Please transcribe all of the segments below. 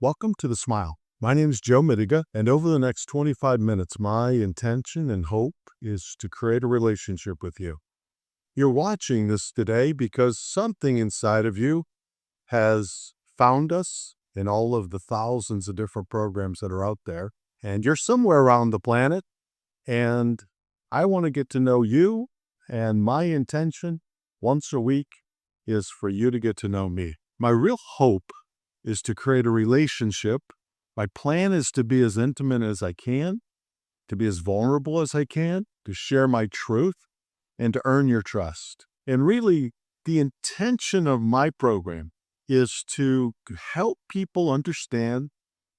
Welcome to The Smile. My name is Joe Mittiga, and over the next 25 minutes, my intention and hope is to create a relationship with you. You're watching this today because something inside of you has found us in all of the thousands of different programs that are out there, and you're somewhere around the planet, and I want to get to know you, and my intention once a week is for you to get to know me. My real hope is to create a relationship. My plan is to be as intimate as I can, to be as vulnerable as I can, to share my truth, and to earn your trust. And really, the intention of my program is to help people understand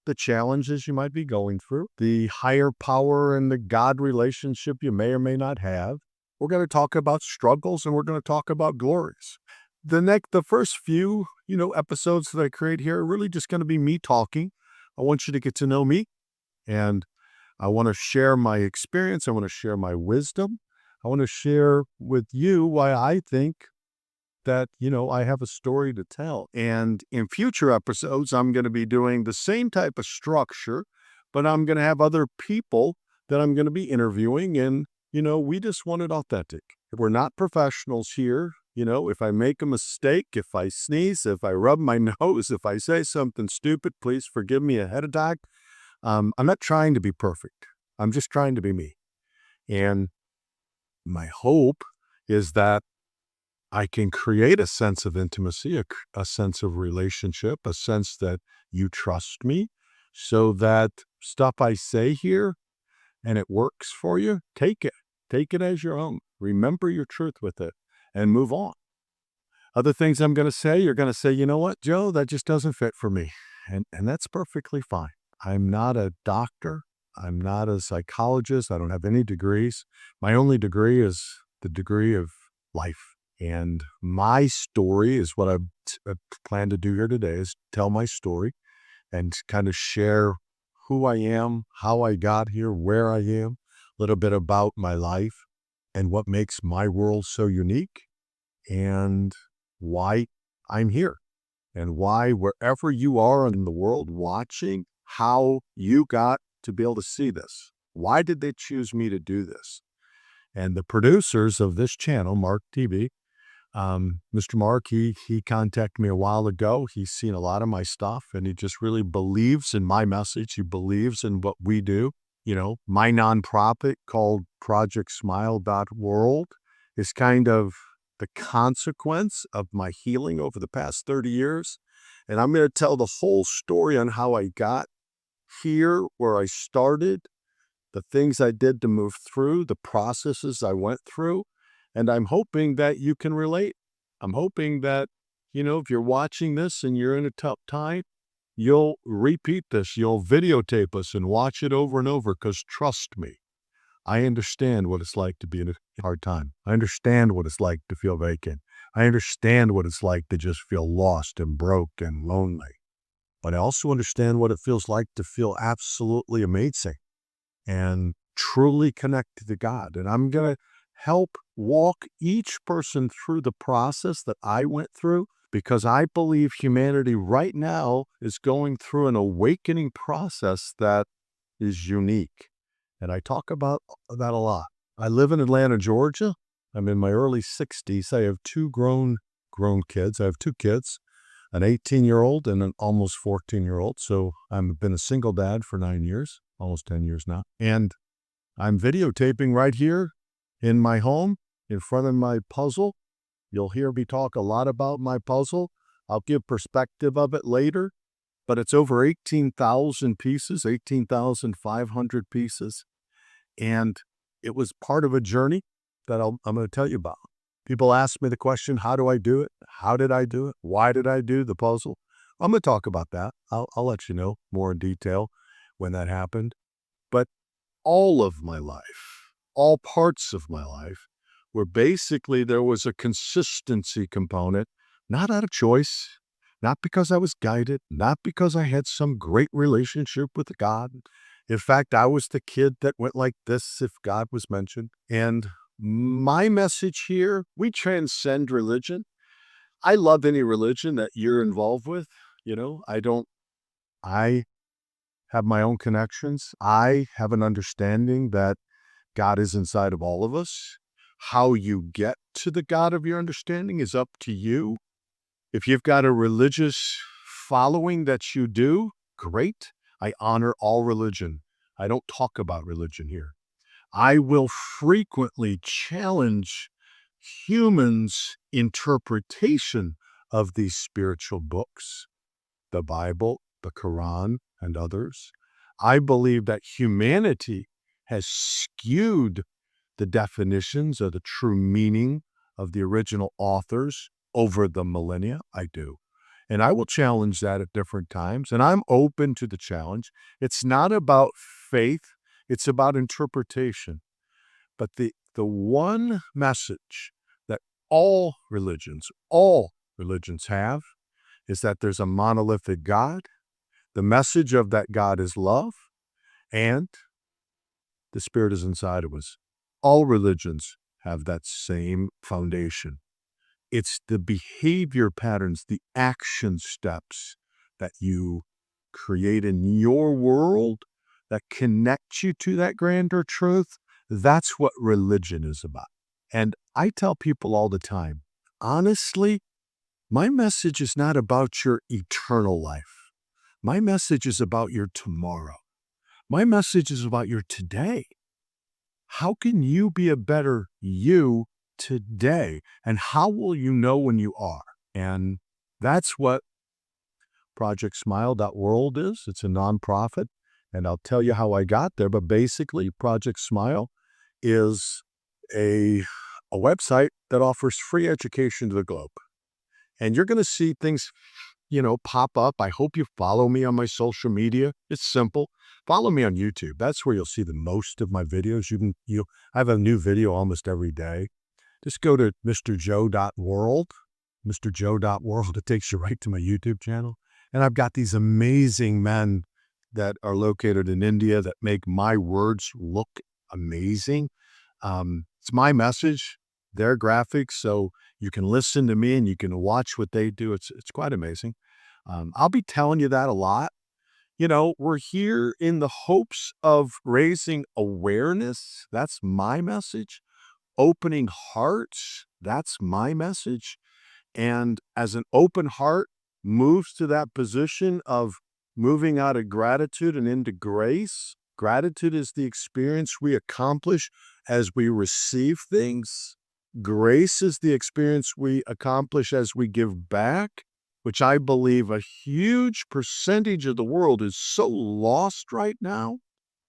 the challenges you might be going through, the higher power and the God relationship you may or may not have. We're going to talk about struggles and we're going to talk about glories. The first few, episodes that I create here are really just going to be me talking. I want you to get to know me, and I want to share my experience. I want to share my wisdom. I want to share with you why I think that, I have a story to tell. And in future episodes, I'm going to be doing the same type of structure, but I'm going to have other people that I'm going to be interviewing. And, we just want it authentic. We're not professionals here. If I make a mistake, if I sneeze, if I rub my nose, if I say something stupid, please forgive me ahead of time. I'm not trying to be perfect. I'm just trying to be me. And my hope is that I can create a sense of intimacy, a sense of relationship, a sense that you trust me, so that stuff I say here and it works for you, take it. Take it as your own. Remember your truth with it and move on. Other things I'm going to say, you're going to say, you know what, Joe, that just doesn't fit for me. And that's perfectly fine. I'm not a doctor. I'm not a psychologist. I don't have any degrees. My only degree is the degree of life. And my story is what I plan to do here today, is tell my story and kind of share who I am, how I got here, where I am, a little bit about my life and what makes my world so unique, and why I'm here, and why wherever you are in the world watching, how you got to be able to see this. Why did they choose me to do this? And the producers of this channel, Mark TV, Mr. Mark, he contacted me a while ago. He's seen a lot of my stuff, and he just really believes in my message. He believes in what we do. My nonprofit called ProjectSmile.world is kind of the consequence of my healing over the past 30 years. And I'm going to tell the whole story on how I got here, where I started, the things I did to move through, the processes I went through. And I'm hoping that you can relate. I'm hoping that, if you're watching this and you're in a tough time, you'll repeat this, you'll videotape us and watch it over and over, because trust me, I understand what it's like to be in a hard time. I understand what it's like to feel vacant. I understand what it's like to just feel lost and broke and lonely. But I also understand what it feels like to feel absolutely amazing and truly connected to God. And I'm going to help walk each person through the process that I went through, because I believe humanity right now is going through an awakening process that is unique. And I talk about that a lot. I live in Atlanta, Georgia. I'm in my early 60s. I have two grown kids. I have two kids, an 18-year-old and an almost 14-year-old. So I've been a single dad for 9 years, almost 10 years now. And I'm videotaping right here in my home in front of my puzzle. You'll hear me talk a lot about my puzzle. I'll give perspective of it later, but it's over 18,000 pieces, 18,500 pieces. And it was part of a journey that I'm going to tell you about. People ask me the question, how do I do it? How did I do it? Why did I do the puzzle? I'm going to talk about that. I'll let you know more in detail when that happened. But all of my life, all parts of my life, where basically there was a consistency component, not out of choice, not because I was guided, not because I had some great relationship with God. In fact, I was the kid that went like this if God was mentioned. And my message here, we transcend religion. I love any religion that you're involved with. I don't I have my own connections. I have an understanding that God is inside of all of us. How you get to the God of your understanding is up to you. If you've got a religious following that you do, great. I honor all religion. I don't talk about religion here. I will frequently challenge humans' interpretation of these spiritual books, the Bible, the Quran, and others. I believe that humanity has skewed the definitions of the true meaning of the original authors over the millennia. I do. And I will challenge that at different times. And I'm open to the challenge. It's not about faith, it's about interpretation. But the one message that all religions have is that there's a monolithic God. The message of that God is love, and the Spirit is inside of us. All religions have that same foundation. It's the behavior patterns, the action steps that you create in your world that connect you to that grander truth. That's what religion is about. And I tell people all the time, honestly, my message is not about your eternal life. My message is about your tomorrow. My message is about your today. How can you be a better you today? And how will you know when you are? And that's what ProjectSmile.world is. It's a nonprofit. And I'll tell you how I got there. But basically, Project Smile is a website that offers free education to the globe. And you're going to see things, pop up. I hope you follow me on my social media. It's simple. Follow me on YouTube. That's where you'll see the most of my videos. I have a new video almost every day. Just go to mrjoe.world, mrjoe.world. It takes you right to my YouTube channel. And I've got these amazing men that are located in India that make my words look amazing. It's my message, their graphics, so you can listen to me and you can watch what they do. It's quite amazing. I'll be telling you that a lot. We're here in the hopes of raising awareness. That's my message. Opening hearts. That's my message. And as an open heart moves to that position of moving out of gratitude and into grace, gratitude is the experience we accomplish as we receive things. Grace is the experience we accomplish as we give back, which I believe a huge percentage of the world is so lost right now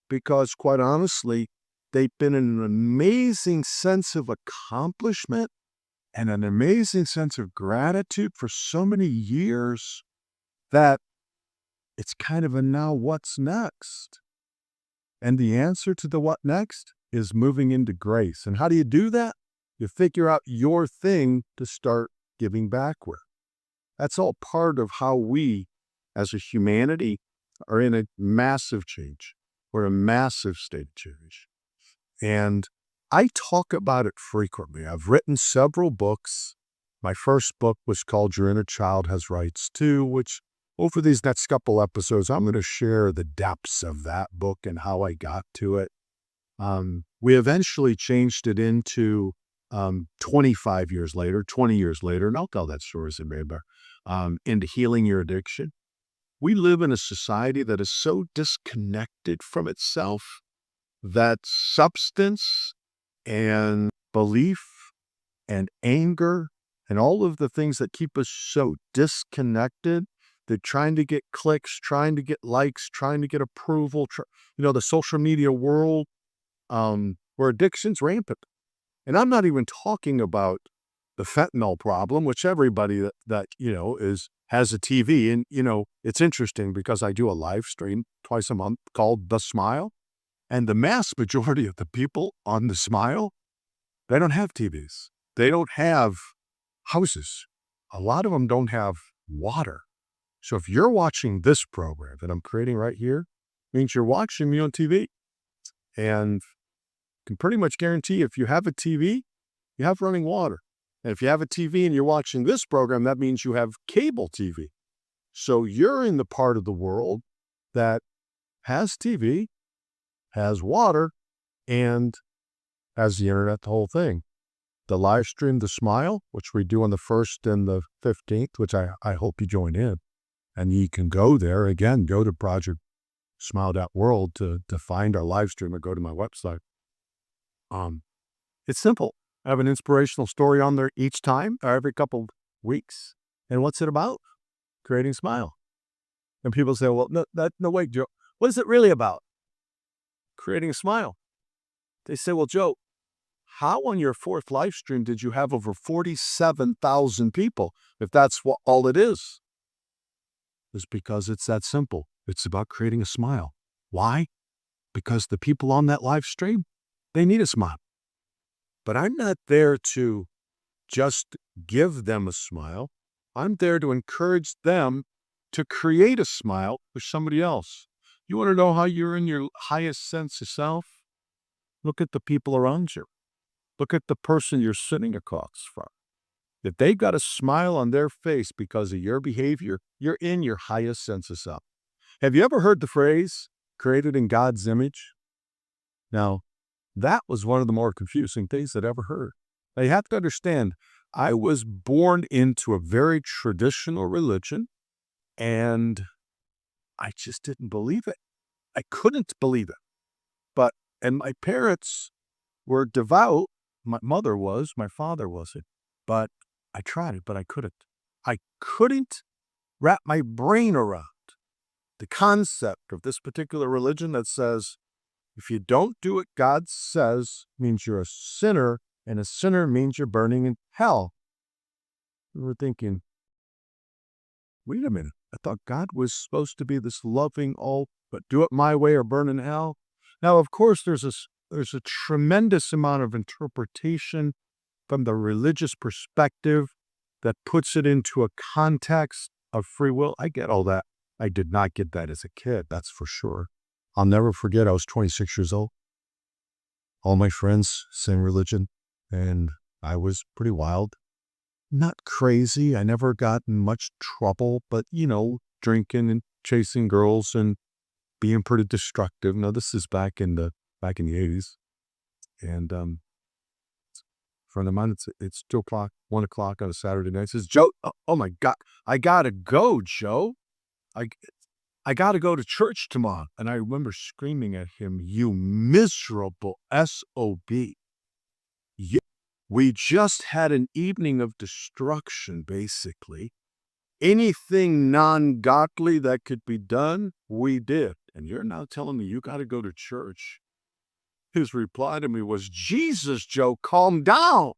because, quite honestly, they've been in an amazing sense of accomplishment and an amazing sense of gratitude for so many years that it's kind of a now what's next? And the answer to the what next is moving into grace. And how do you do that? You figure out your thing to start giving back with. That's all part of how we, as a humanity, are in a massive change. We're in a massive state of change. And I talk about it frequently. I've written several books. My first book was called Your Inner Child Has Rights Too, which over these next couple episodes, I'm going to share the depths of that book and how I got to it. We eventually changed it into 25 years later, 20 years later, and I'll tell that story as a member, into Healing Your Addiction. We live in a society that is so disconnected from itself that substance and belief and anger and all of the things that keep us so disconnected, they're trying to get clicks, trying to get likes, trying to get approval, the social media world, where addiction's rampant. And I'm not even talking about the fentanyl problem, which everybody that has a TV. And, it's interesting because I do a live stream twice a month called The Smile. And the mass majority of the people on The Smile, they don't have TVs. They don't have houses. A lot of them don't have water. So if you're watching this program that I'm creating right here, means you're watching me on TV. And can pretty much guarantee if you have a TV, you have running water. And if you have a TV and you're watching this program, that means you have cable TV. So you're in the part of the world that has TV, has water, and has the internet, the whole thing. The live stream, The Smile, which we do on the 1st and the 15th, which I hope you join in. And you can go there. Again, go to Project Smile.world to find our live stream or go to my website. It's simple. I have an inspirational story on there each time or every couple weeks. And what's it about? Creating a smile. And people say, well, no, wait, Joe, what is it really about? Creating a smile. They say, well, Joe, how on your 4th live stream did you have over 47,000 people? If that's all it is. It's because it's that simple. It's about creating a smile. Why? Because the people on that live stream, they need a smile. But I'm not there to just give them a smile. I'm there to encourage them to create a smile for somebody else. You want to know how you're in your highest sense of self? Look at the people around you. Look at the person you're sitting across from. If they got a smile on their face because of your behavior, you're in your highest sense of self. Have you ever heard the phrase, created in God's image? Now, that was one of the more confusing things I'd ever heard. Now, you have to understand, I was born into a very traditional religion, and I just didn't believe it. I couldn't believe it. And my parents were devout. My mother was, my father wasn't. But I tried it, but I couldn't. I couldn't wrap my brain around the concept of this particular religion that says, if you don't do what God says, means you're a sinner, and a sinner means you're burning in hell. We were thinking, wait a minute. I thought God was supposed to be this loving, but do it my way or burn in hell. Now, of course, there's a tremendous amount of interpretation from the religious perspective that puts it into a context of free will. I get all that. I did not get that as a kid, that's for sure. I'll never forget, I was 26 years old. All my friends, same religion, and I was pretty wild. Not crazy. I never got in much trouble, but, drinking and chasing girls and being pretty destructive. Now, this is back in the 80s. And a friend of mine, it's 2 o'clock, 1 o'clock on a Saturday night. Says, Joe, oh my God, I got to go, Joe. I got to go to church tomorrow. And I remember screaming at him, you miserable SOB. We just had an evening of destruction, basically. Anything non-godly that could be done, we did. And you're now telling me you got to go to church. His reply to me was, Jesus, Joe, calm down.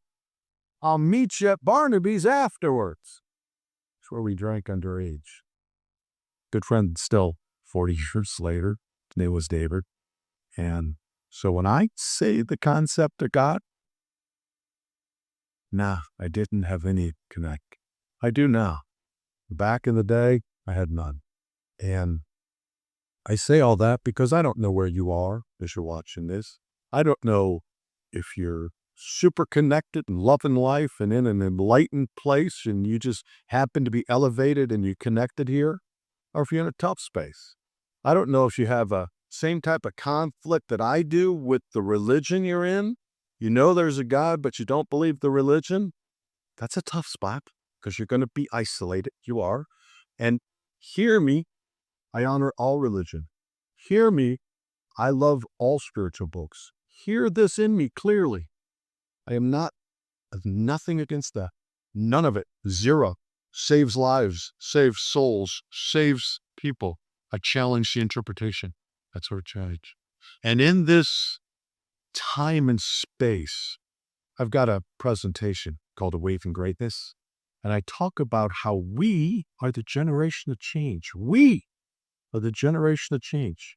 I'll meet you at Barnaby's afterwards. That's where we drank underage. Good friend still 40 years later. His name was David. And so when I say the concept of God, I didn't have any connect. I do now. Back in the day, I had none. And I say all that because I don't know where you are as you're watching this. I don't know if you're super connected and loving life and in an enlightened place and you just happen to be elevated and you connected here, or if you're in a tough space. I don't know if you have a same type of conflict that I do with the religion you're in. You know there's a God, but you don't believe the religion. That's a tough spot because you're going to be isolated. You are. And hear me, I honor all religion. Hear me, I love all spiritual books. Hear this in me clearly. I have nothing against that. None of it. Zero. Saves lives, saves souls, saves people. I challenge the interpretation. That's our challenge. And in this time and space, I've got a presentation called A Wave in Greatness. And I talk about how we are the generation of change. We are the generation of change.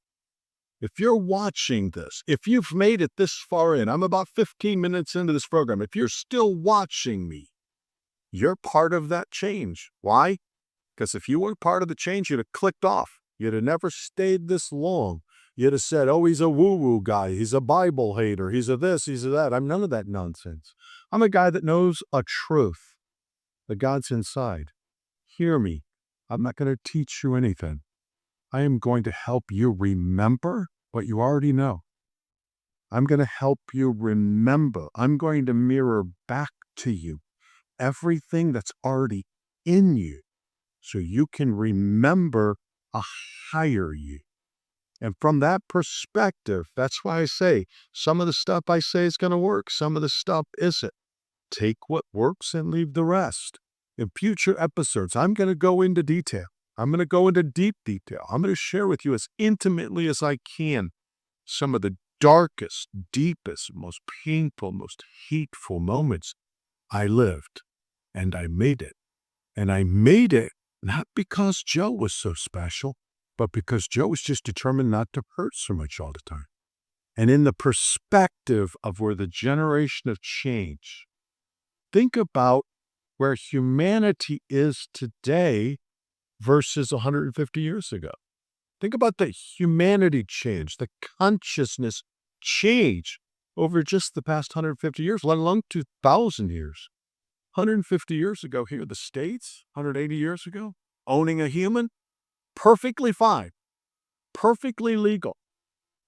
If you're watching this, if you've made it this far in, I'm about 15 minutes into this program. If you're still watching me, you're part of that change. Why? Because if you weren't part of the change, you'd have clicked off. You'd have never stayed this long. You'd have said, oh, he's a woo-woo guy. He's a Bible hater. He's a this, he's a that. I'm none of that nonsense. I'm a guy that knows a truth. The God's inside. Hear me. I'm not going to teach you anything. I am going to help you remember what you already know. I'm going to help you remember. I'm going to mirror back to you everything that's already in you so you can remember a higher you. And from that perspective, that's why I say some of the stuff I say is going to work. Some of the stuff isn't. Take what works and leave the rest. In future episodes, I'm going to go into detail. I'm going to go into deep detail. I'm going to share with you as intimately as I can some of the darkest, deepest, most painful, most hateful moments I lived. And I made it. And I made it not because Joe was so special, but because Joe was just determined not to hurt so much all the time. And in the perspective of where the generation of change, think about where humanity is today versus 150 years ago. Think about the humanity change, the consciousness change over just the past 150 years, let alone 2,000 years. 150 years ago here in the States, 180 years ago, owning a human, perfectly fine, perfectly legal.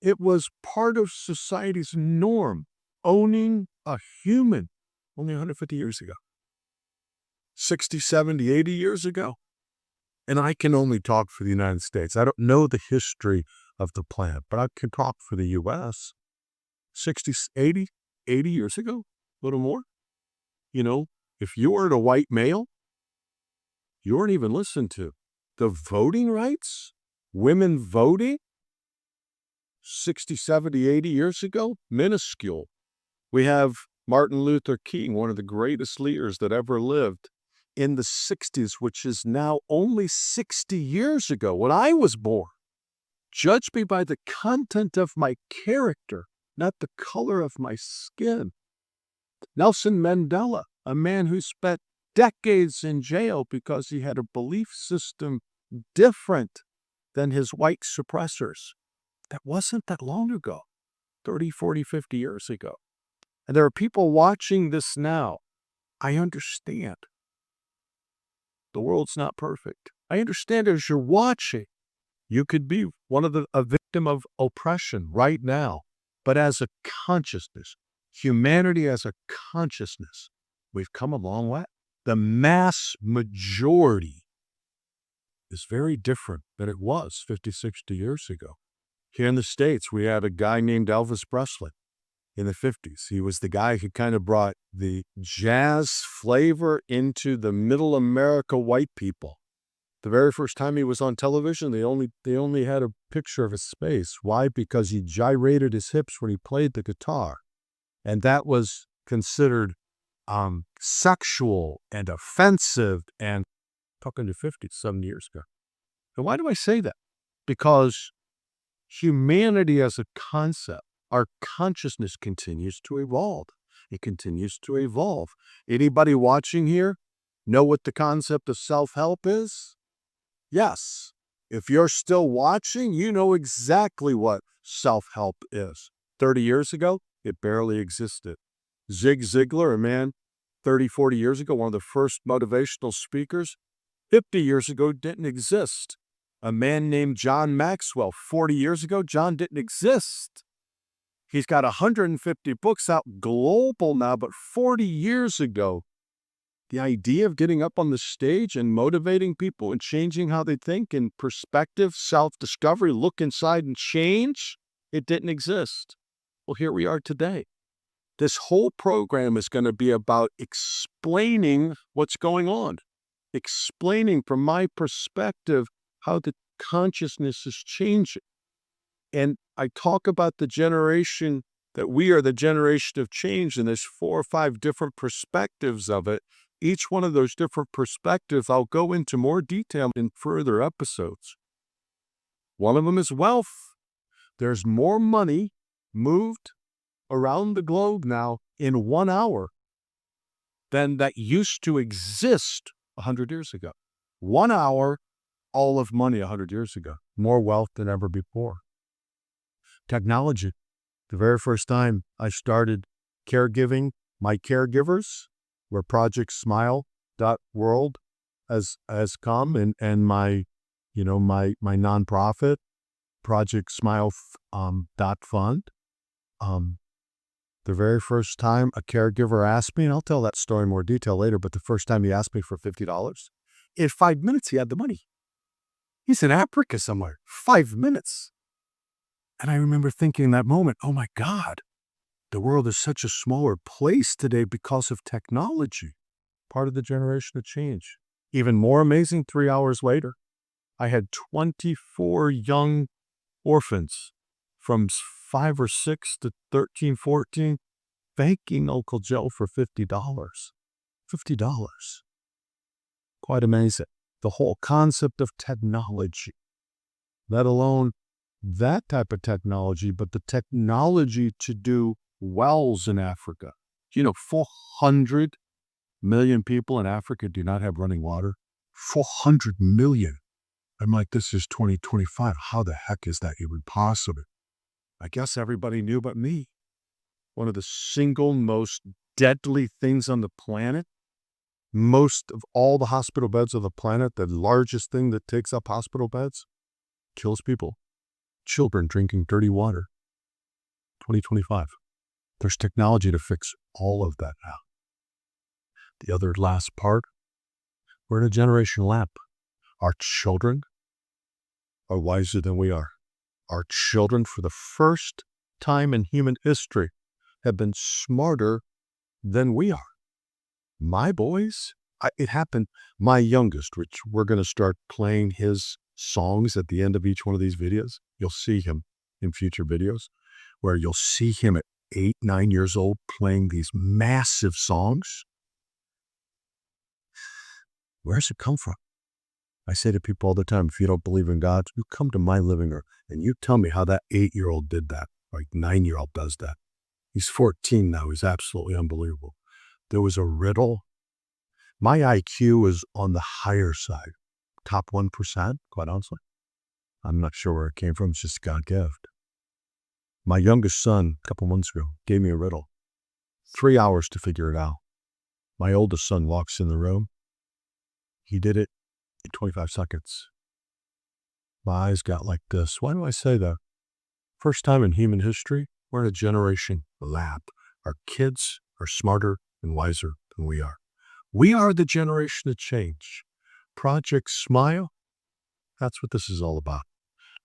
It was part of society's norm, owning a human only 150 years ago. 60, 70, 80 years ago. And I can only talk for the United States. I don't know the history of the planet, but I can talk for the U.S. 60, 80 years ago, a little more. You know, if you were a white male, you weren't even listened to. The voting rights, women voting, 60, 70, 80 years ago, minuscule. We have Martin Luther King, one of the greatest leaders that ever lived, in the 60s, which is now only 60 years ago when I was born. Judge me by the content of my character, not the color of my skin. Nelson Mandela, a man who spent decades in jail because he had a belief system different than his white suppressors. That wasn't that long ago, 30, 40, 50 years ago. And there are people watching this now. I understand. The world's not perfect. I understand as you're watching, you could be a victim of oppression right now. But as a consciousness, humanity as a consciousness, we've come a long way. The mass majority is very different than it was 50, 60 years ago. Here in the States, we had a guy named Elvis Presley in the 50s. He was the guy who kind of brought the jazz flavor into the middle America white people. The very first time he was on television, they only had a picture of his face. Why? Because he gyrated his hips when he played the guitar. And that was considered sexual and offensive, and talking to 50, 70 years ago. And why do I say that? Because humanity as a concept, our consciousness continues to evolve. It continues to evolve. Anybody watching here know what the concept of self-help is? Yes. If you're still watching, you know exactly what self-help is. 30 years ago, it barely existed. Zig Ziglar, a man 30, 40 years ago, one of the first motivational speakers, 50 years ago didn't exist. A man named John Maxwell, 40 years ago, John didn't exist. He's got 150 books out global now, but 40 years ago, the idea of getting up on the stage and motivating people and changing how they think and perspective, self-discovery, look inside and change, it didn't exist. Well, here we are today. This whole program is going to be about explaining what's going on, explaining from my perspective how the consciousness is changing. And I talk about the generation, that we are the generation of change, and there's 4 or 5 different perspectives of it. Each one of those different perspectives, I'll go into more detail in further episodes. One of them is wealth. There's more money moved around the globe now in 1 hour than that used to exist 100 years ago. 1 hour, all of money 100 years ago. More wealth than ever before. Technology. The very first time I started caregiving, my caregivers were projectsmile.world. has come, and my, my nonprofit, Project Smile Fund. The very first time a caregiver asked me, and I'll tell that story in more detail later, but the first time he asked me for $50, in 5 minutes he had the money. He's in Africa somewhere. 5 minutes. And I remember thinking in that moment, oh my God, the world is such a smaller place today because of technology. Part of the generation of change. Even more amazing, 3 hours later, I had 24 young orphans from 5 or 6 to 13, 14, thanking Uncle Joe for $50. $50. Quite amazing. The whole concept of technology, let alone that type of technology, but the technology to do wells in Africa. 400 million people in Africa do not have running water. 400 million. I'm like, this is 2025. How the heck is that even possible? I guess everybody knew but me. One of the single most deadly things on the planet, most of all the hospital beds of the planet, the largest thing that takes up hospital beds, kills people. Children drinking dirty water. 2025. There's technology to fix all of that now. The other last part, we're in a generation lap. Our children are wiser than we are. Our children, for the first time in human history, have been smarter than we are. My boys, it happened, my youngest, which we're going to start playing his songs at the end of each one of these videos. You'll see him in future videos where you'll see him at 8, 9 years old playing these massive songs. Where does it come from? I say to people all the time, if you don't believe in God, you come to my living room and you tell me how that 8-year-old did that, like 9-year-old does that. He's 14 now. He's absolutely unbelievable. There was a riddle. My IQ is on the higher side, top 1%, quite honestly. I'm not sure where it came from. It's just God gift. My youngest son, a couple months ago, gave me a riddle. 3 hours to figure it out. My oldest son walks in the room. He did it in 25 seconds. My eyes got like this. Why do I say that? First time in human history, we're in a generation lab. Our kids are smarter and wiser than we are. We are the generation of change. Project Smile, that's what this is all about.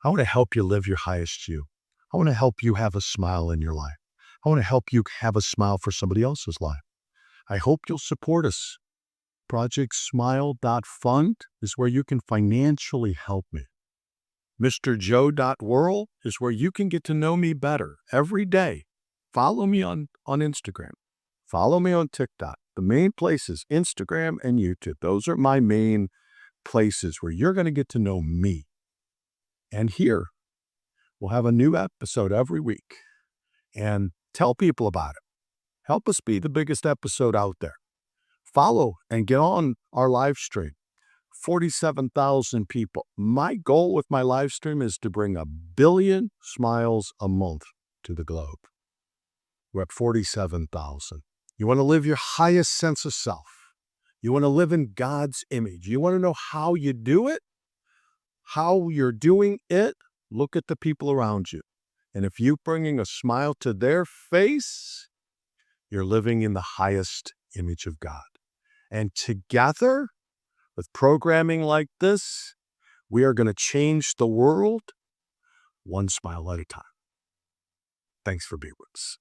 I want to help you live your highest you. I want to help you have a smile in your life. I want to help you have a smile for somebody else's life. I hope you'll support us. ProjectSmile.fund is where you can financially help me. MrJoe.world is where you can get to know me better every day. Follow me on Instagram. Follow me on TikTok. The main places, Instagram and YouTube. Those are my main places where you're going to get to know me. And here, we'll have a new episode every week. And tell people about it. Help us be the biggest episode out there. Follow and get on our live stream. 47,000 people. My goal with my live stream is to bring 1 billion smiles a month to the globe. We're at 47,000. You want to live your highest sense of self. You want to live in God's image. You want to know how you do it, how you're doing it. Look at the people around you. And if you're bringing a smile to their face, you're living in the highest image of God. And together, with programming like this, we are going to change the world one smile at a time. Thanks for being with us.